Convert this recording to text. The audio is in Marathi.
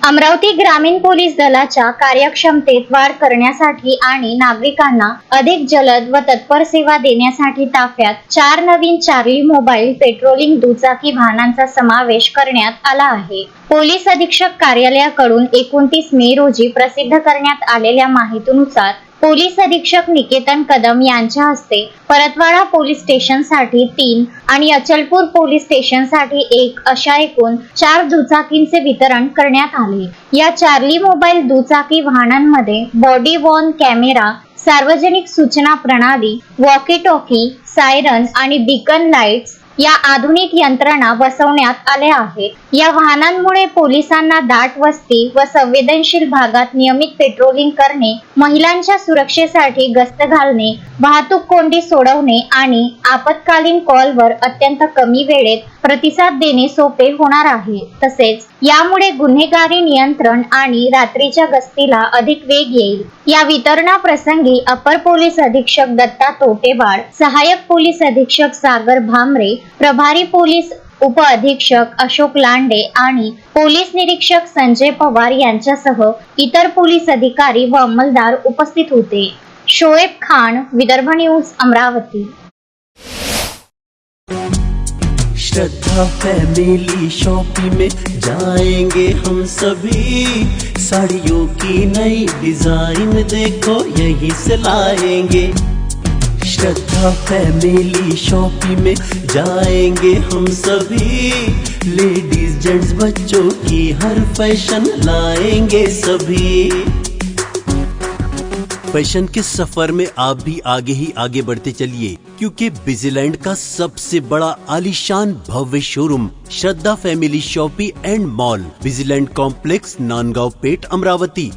अमरावती ग्रामीण पोलीस दलाच्या कार्यक्षमतेत वाढ करण्यासाठी आणि नागरिकांना अधिक जलद व तत्पर सेवा देण्यासाठी ताफ्यात 4 नवीन चार्ली मोबाईल पेट्रोलिंग दुचाकी वाहनांचा समावेश करण्यात आला आहे। पोलीस अधीक्षक कार्यालयाकडून 29 मे रोजी प्रसिद्ध करण्यात आलेल्या माहितीनुसार पोलीस अधीक्षक निकेतन कदम यांच्या हस्ते परतवाडा पोलीस स्टेशनसाठी 3 आणि अचलपूर पोलीस स्टेशनसाठी 1 अशा एकूण 4 दुचाकींचे वितरण करण्यात आले। या चार्ली मोबाईल दुचाकी वाहनांमध्ये बॉडी वॉर्न कॅमेरा, सार्वजनिक सूचना प्रणाली, वॉकी टॉकी, सायरन आणि बीकन लाईट्स या आधुनिक यंत्रणा बसवण्यात आल्या आहेत। या वाहनांमुळे पोलिसांना दाट वस्ती व संवेदनशील भागात नियमित पेट्रोलिंग करणे, महिलांच्या सुरक्षेसाठी गस्त घालणे, वाहतूक कोंडी सोडवणे आणि आपत्कालीन कॉलवर अत्यंत कमी वेळेत प्रतिसाद देणे सोपे होणार आहे। तसेच यामुळे गुन्हेगारी नियंत्रण आणि रात्रीच्या गस्तीला अधिक वेग येईल। या वितरणाप्रसंगी अपर पोलीस अधीक्षक दत्ता तोटेवाड, सहाय्यक पोलीस अधीक्षक सागर भामरे, प्रभारी पोलीस उप अधीक्षक अशोक लांडे आणि पोलीस निरीक्षक संजय पवार यांच्यासह इतर पोलीस अधिकारी व अंमलदार उपस्थित होते। शोएब खान, विदर्भ न्यूज, अमरावती। श्रद्धा फैमिली शॉपिंग में जाएंगे हम सभी, साड़ियों की नई डिजाइन देखो यहीं से लाएंगे। श्रद्धा फैमिली शॉपिंग में जाएंगे हम सभी, लेडीज जेंट्स बच्चों की हर फैशन लाएंगे सभी। फैशन के सफर में आप भी आगे ही आगे बढ़ते चलिए, क्योंकि बिजीलैंड का सबसे बड़ा आलीशान भव्य showroom Shraddha family shopping and mall, Busyland complex, Nandgaon Peth, Amravati.